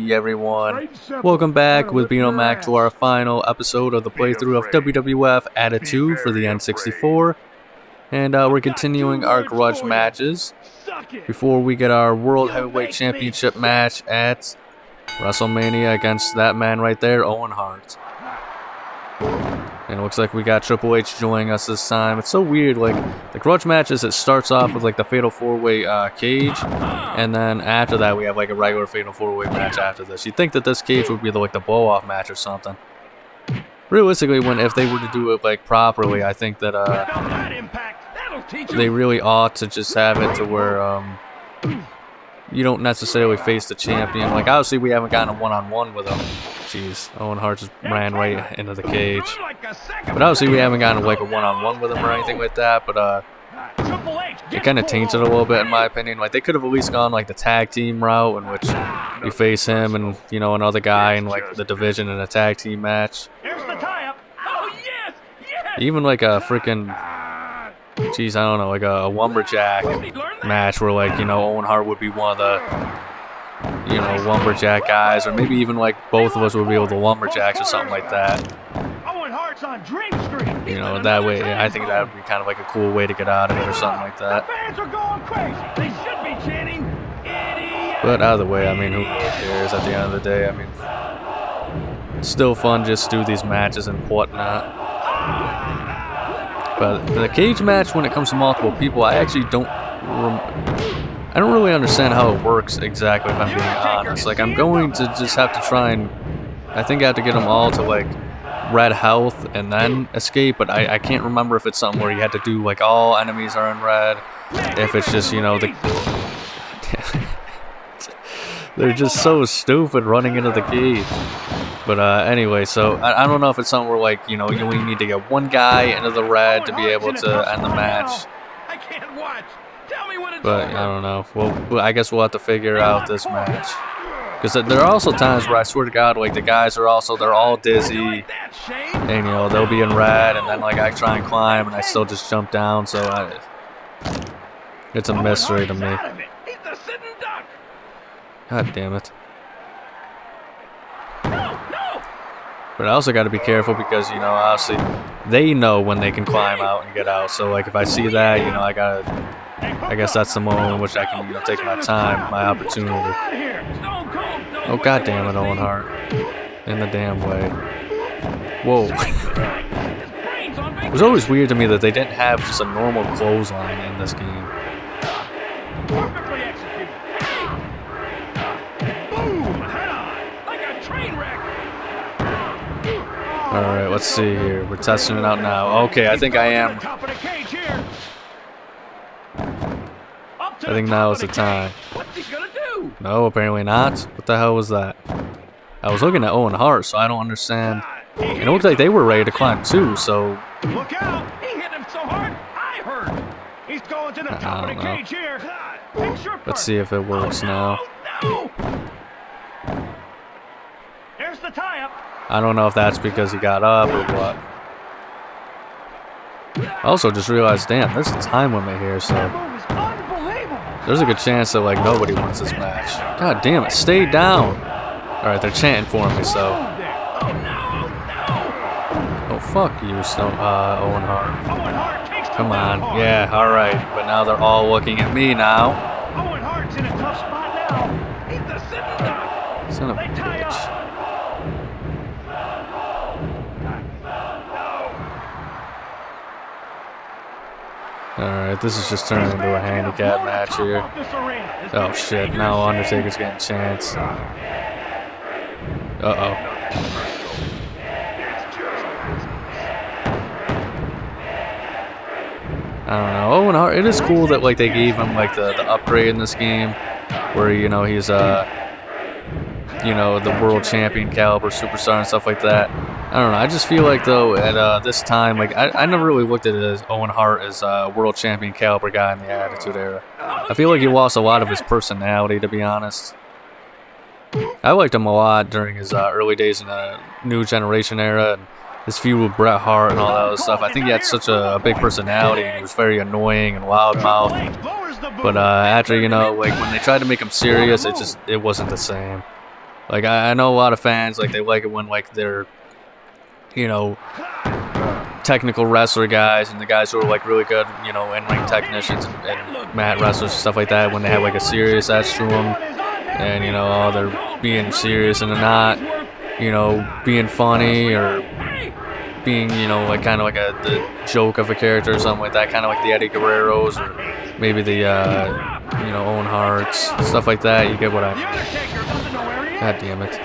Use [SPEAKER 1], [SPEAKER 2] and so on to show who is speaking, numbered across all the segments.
[SPEAKER 1] Hey everyone, welcome back with Mac to our final episode of the playthrough of WWF Attitude for the N64. And we're continuing our grudge matches before we get our World Heavyweight Championship match at WrestleMania against that man right there, Owen Hart. And it looks like we got Triple H joining us this time. It's so weird, like, the grudge matches, it starts off with, like, the Fatal 4-Way cage, and then after that we have, like, a regular Fatal 4-Way match after this. You'd think that this cage would be, like, the blow-off match or something. Realistically, if they were to do it, like, properly, I think that, they really ought to just have it to where, you don't necessarily face the champion. Like, obviously we haven't gotten a one-on-one with him. Jeez, Owen Hart just ran right into the cage. But obviously we haven't gotten like a one-on-one with him or anything like that, but it kind of taints it a little bit in my opinion. Like, they could have at least gone like the tag team route in which we face him and, you know, another guy in like the division in a tag team match. Even like a freaking, jeez, I don't know, like a lumberjack match where, like, you know, Owen Hart would be one of the, you know, lumberjack guys, or maybe even like both of us would be able to lumberjacks or something like that. You know, that way, I think that would be kind of like a cool way to get out of it or something like that. But either way, I mean, who really cares at the end of the day? I mean, it's still fun just to do these matches and whatnot. But the cage match, when it comes to multiple people, I actually don't really understand how it works exactly, if I'm being honest. Like, I'm going to just have to try and, I think I have to get them all to like red health and then escape, but I can't remember if it's something where you had to do like all enemies are in red, if it's just, you know, they're just so stupid running into the cage. But anyway, so I don't know if it's something where, like, you know, you only need to get one guy into the red to be able to end the match. But I don't know. Well, I guess we'll have to figure out this match. Because there are also times where I swear to God, like, the guys are also, they're all dizzy. And, you know, they'll be in red, and then, like, I try and climb, and I still just jump down. So it's a mystery to me. God damn it. But I also got to be careful because, you know, obviously they know when they can climb out and get out. So, like, if I see that, you know, I guess that's the moment in which I can, you know, take my time, my opportunity. Oh, God damn it, Owen Hart. In the damn way. Whoa. It was always weird to me that they didn't have just a normal clothesline in this game. Alright, let's see here. We're testing it out now. Okay, I think I am. I think now is the time. No, apparently not. What the hell was that? I was looking at Owen Hart, so I don't understand. And it looked like they were ready to climb too, so
[SPEAKER 2] look out! He hit him so hard, I heard. He's going to the top of the cage here.
[SPEAKER 1] Let's see if it works now.
[SPEAKER 2] There's the tie-up.
[SPEAKER 1] I don't know if that's because he got up or what. I also just realized, damn, there's a time limit here, so there's a good chance that, like, nobody wins this match. God damn it, stay down. Alright, they're chanting for me, so. Oh, fuck you, Owen Hart. Come on, yeah, alright. But now they're all looking at me now.
[SPEAKER 2] Owen Hart's in a tough spot now. He's the sitting duck.
[SPEAKER 1] Son of a bitch. Alright, this is just turning into a handicap match here. Oh shit, now Undertaker's getting a chance. Uh-oh. I don't know. Owen Hart, it is cool that, like, they gave him, like, the upgrade in this game, where, you know, he's you know, the world champion caliber superstar and stuff like that. I don't know. I just feel like, though, at this time, like, I never really looked at it as Owen Hart as a world champion caliber guy in the Attitude Era. I feel like he lost a lot of his personality, to be honest. I liked him a lot during his early days in the New Generation era, and his feud with Bret Hart and all that other stuff. I think he had such a big personality, and he was very annoying and loudmouth. But after, you know, like, when they tried to make him serious, it wasn't the same. Like, I know a lot of fans, like, they like it when, like, they're, you know, technical wrestler guys and the guys who are, like, really good, you know, in-ring technicians and mat wrestlers and stuff like that, when they have, like, a serious edge to them. And, you know, oh, they're being serious and they're not, you know, being funny or being, you know, like, kind of like the joke of a character or something like that. Kind of like the Eddie Guerreros or maybe the, you know, Owen Harts, stuff like that. You get what I mean. God damn it.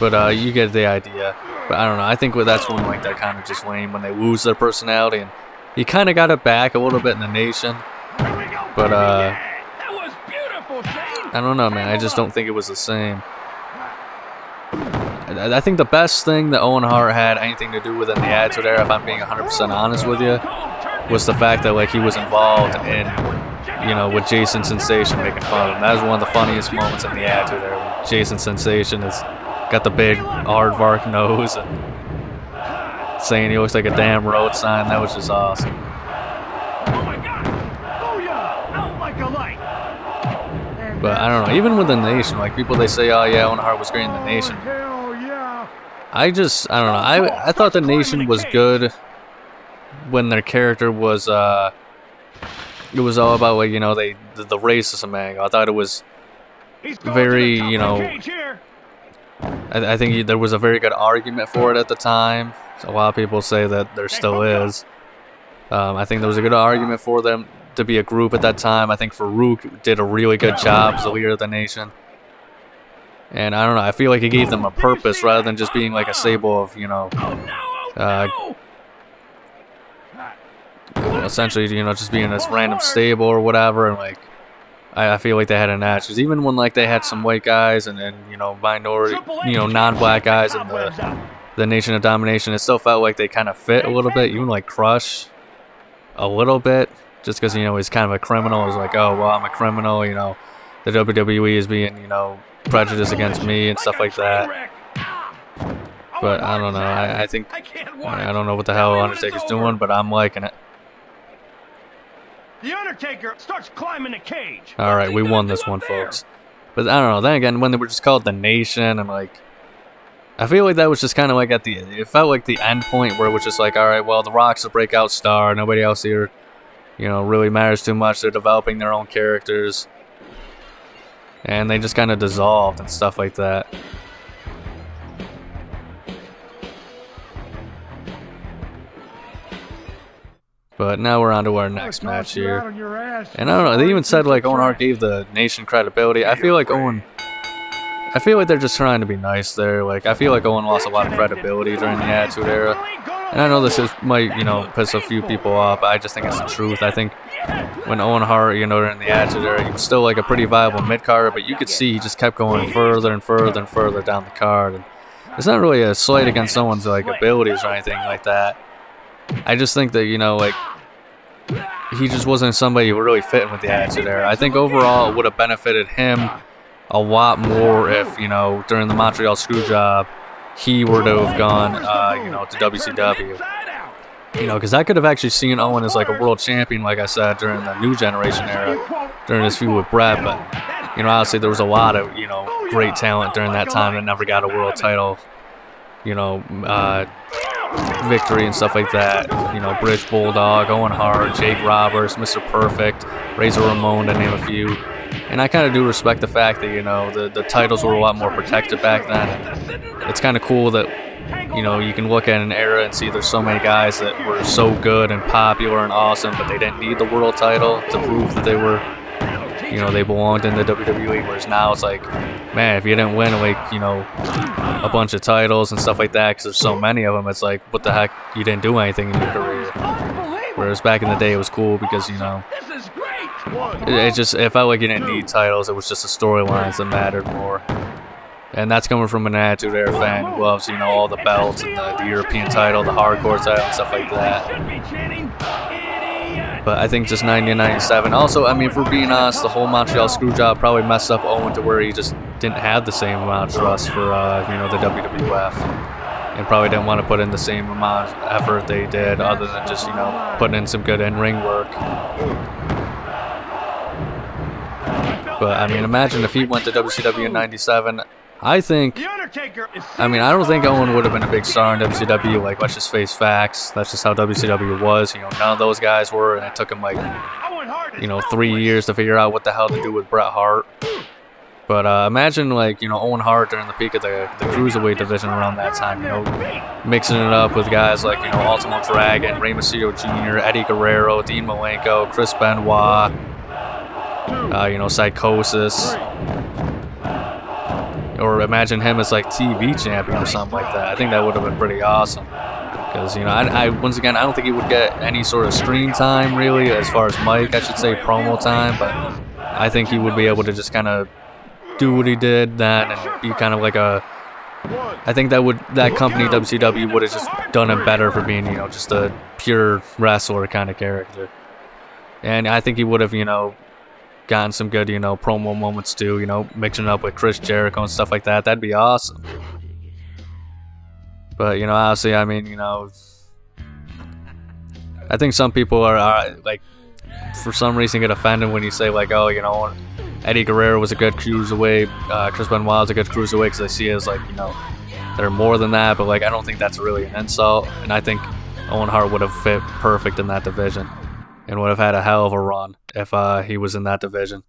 [SPEAKER 1] But you get the idea. But I don't know. I think that's when, like, that kind of just lame when they lose their personality. And he kind of got it back a little bit in the Nation. But I don't know, man. I just don't think it was the same. I think the best thing that Owen Hart had anything to do with in the Attitude Era, if I'm being 100% honest with you, was the fact that, like, he was involved in, you know, with Jason Sensation making fun of him. That was one of the funniest moments in the Attitude Era. Jason Sensation has got the big aardvark nose and saying he looks like a damn road sign. That was just awesome. But I don't know. Even with the Nation, like, people, they say, oh yeah, Owen Hart was great in the Nation. I don't know. I thought the Nation was good when their character was it was all about, like, you know, the racism angle. I thought it was very, you know, I think there was a very good argument for it at the time. So a lot of people say that there still is. I think there was a good argument for them to be a group at that time. I think Farooq did a really good job as the leader of the Nation. And I don't know, I feel like he gave them a purpose rather than just being like a stable of, you know, essentially, you know, just being this random stable or whatever. And, like, I feel like they had an edge. Because even when, like, they had some white guys and you know, minority, you know, non-black guys in the Nation of Domination, it still felt like they kind of fit a little bit. Even, like, Crush a little bit. Just because, you know, he's kind of a criminal. It was like, oh, well, I'm a criminal, you know. The WWE is being, you know, prejudiced against me and stuff like that. But I don't know. I think, I don't know what the hell Undertaker's doing, but I'm liking it.
[SPEAKER 2] The Undertaker starts climbing the cage.
[SPEAKER 1] All right, we won this one, folks. But I don't know. Then again, when they were just called the Nation, and, like, I feel like that was just kind of like it felt like the end point where it was just like, all right, well, The Rock's a breakout star. Nobody else here, you know, really matters too much. They're developing their own characters. And they just kind of dissolved and stuff like that. But now we're on to our next match here. And I don't know, they even said, like, Owen Hart gave the Nation credibility. I feel like they're just trying to be nice there. Like, I feel like Owen lost a lot of credibility during the Attitude Era. And I know this might, you know, piss a few people off, but I just think it's the truth. I think when Owen Hart, you know, during the Attitude Era, he was still, like, a pretty viable mid-carder, but you could see he just kept going further and further and further down the card. And it's not really a slight against someone's, like, abilities or anything like that. I just think that, you know, like, he just wasn't somebody who really fit in with the Attitude Era. I think overall it would have benefited him a lot more if, you know, during the Montreal Screwjob, he were to have gone, you know, to WCW. You know, because I could have actually seen Owen as, like, a world champion, like I said, during the New Generation era, during his feud with Bret. But, you know, honestly, there was a lot of, you know, great talent during that time that never got a world title, you know, victory and stuff like that. You know, British Bulldog, Owen Hart, Jake Roberts, Mr. Perfect, Razor Ramon, to name a few. And I kind of do respect the fact that, you know, the titles were a lot more protected back then. It's kind of cool that, you know, you can look at an era and see there's so many guys that were so good and popular and awesome, but they didn't need the world title to prove that they were, you know, they belonged in the WWE. Whereas now it's like, man, if you didn't win, like, you know, a bunch of titles and stuff like that, because there's so many of them, it's like, what the heck, you didn't do anything in your career. Whereas back in the day, it was cool because, you know, it felt like you didn't need titles. It was just the storylines that mattered more. And that's coming from an Attitude Era fan who loves, you know, all the belts and the European title, the hardcore title, and stuff like that. But I think just 90 and 97. Also, I mean, if we're being honest, the whole Montreal Screwjob probably messed up Owen to where he just didn't have the same amount of trust for, you know, the WWF. And probably didn't want to put in the same amount of effort they did, other than just, you know, putting in some good in-ring work. But, I mean, imagine if he went to WCW in 97. I think, I mean, I don't think Owen would have been a big star in WCW. Like, let's just face facts. That's just how WCW was. You know, none of those guys were, and it took him, like, you know, 3 years to figure out what the hell to do with Bret Hart. But imagine, like, you know, Owen Hart during the peak of the Cruiserweight division around that time, you know, mixing it up with guys like, you know, Ultimo Dragon, Rey Mysterio Jr., Eddie Guerrero, Dean Malenko, Chris Benoit, you know, Psychosis. Or imagine him as, like, TV champion or something like that. I think that would have been pretty awesome. Because, you know, I once again, I don't think he would get any sort of screen time, really, as far as Mike, I should say, promo time. But I think he would be able to just kind of do what he did then and be kind of like a... I think that company, WCW, would have just done him better for being, you know, just a pure wrestler kind of character. And I think he would have, you know, gotten some good, you know, promo moments too, you know, mixing it up with Chris Jericho and stuff like that. That'd be awesome. But, you know, honestly, I mean, you know, I think some people are like, for some reason get offended when you say, like, oh, you know, Eddie Guerrero was a good cruiserweight, Chris Benoit was a good cruiserweight, because they see it as, like, you know, they're more than that. But, like, I don't think that's really an insult. And I think Owen Hart would have fit perfect in that division and would have had a hell of a run if he was in that division.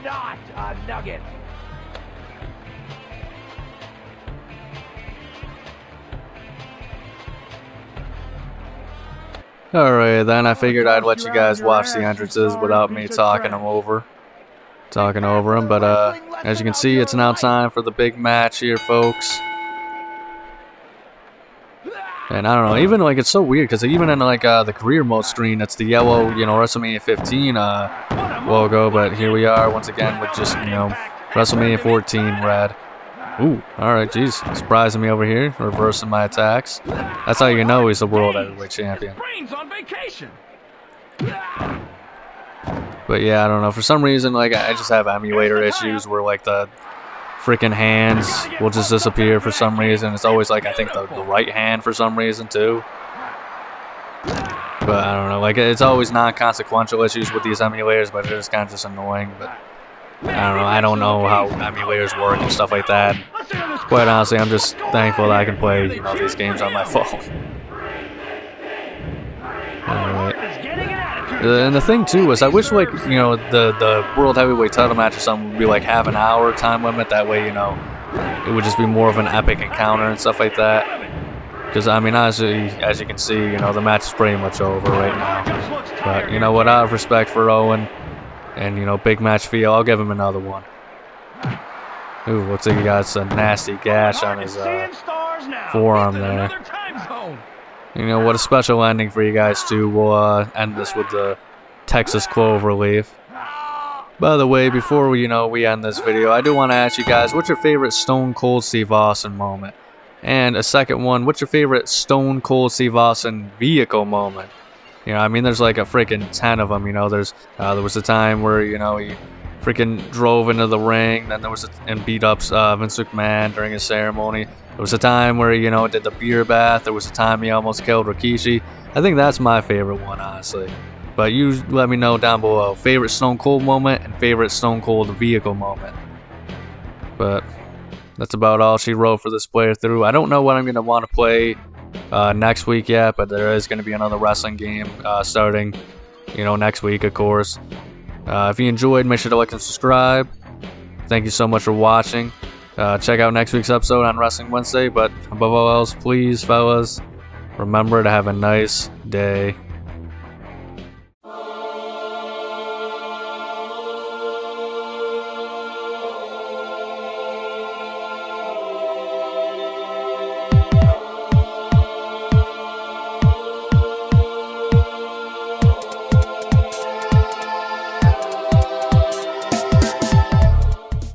[SPEAKER 2] Not a nugget.
[SPEAKER 1] Alright, then I figured I'd let you guys watch the entrances without me talking over them. But as you can see, it's now time for the big match here, folks. And I don't know, even like it's so weird because even in like the career mode screen, it's the yellow, you know, WrestleMania 15 logo. But here we are once again with just, you know, WrestleMania 14 red. Ooh, all right, geez, surprising me over here, reversing my attacks. That's how you know he's the World Heavyweight Champion. But yeah, I don't know. For some reason, like I just have emulator issues where like the freaking hands will just disappear for some reason. It's always like I think the right hand for some reason too. But I don't know. Like it's always non-consequential issues with these emulators, but it is kind of just annoying. But I don't know. I don't know how emulators work and stuff like that. Quite honestly, I'm just thankful that I can play, you know, these games on my phone. Alright. And the thing too is, I wish like, you know, the World Heavyweight title match or something would be like half an hour time limit. That way, you know, it would just be more of an epic encounter and stuff like that. Because I mean, honestly, as you can see, you know, the match is pretty much over right now. But you know what? Out of respect for Owen and, you know, big match feel, I'll give him another one. Ooh, looks like he got a nasty gash on his forearm there. You know what? A special ending for you guys too. We'll end this with the Texas Cloverleaf. By the way, before we end this video, I do want to ask you guys, what's your favorite Stone Cold Steve Austin moment? And a second one, what's your favorite Stone Cold Steve Austin vehicle moment? I mean, there's like a freaking 10 of them. There was a time where he freaking drove into the ring, then and beat up Vince McMahon during his ceremony. There was a time where he did the beer bath. There was a time he almost killed Rikishi. I think that's my favorite one, honestly. But you let me know down below, favorite Stone Cold moment and favorite Stone Cold vehicle moment. But that's about all she wrote for this playthrough. I don't know what I'm going to want to play next week yet, but there is going to be another wrestling game starting, next week, of course. If you enjoyed, make sure to like and subscribe. Thank you so much for watching. Check out next week's episode on Wrestling Wednesday, but above all else, please, fellas, remember to have a nice day.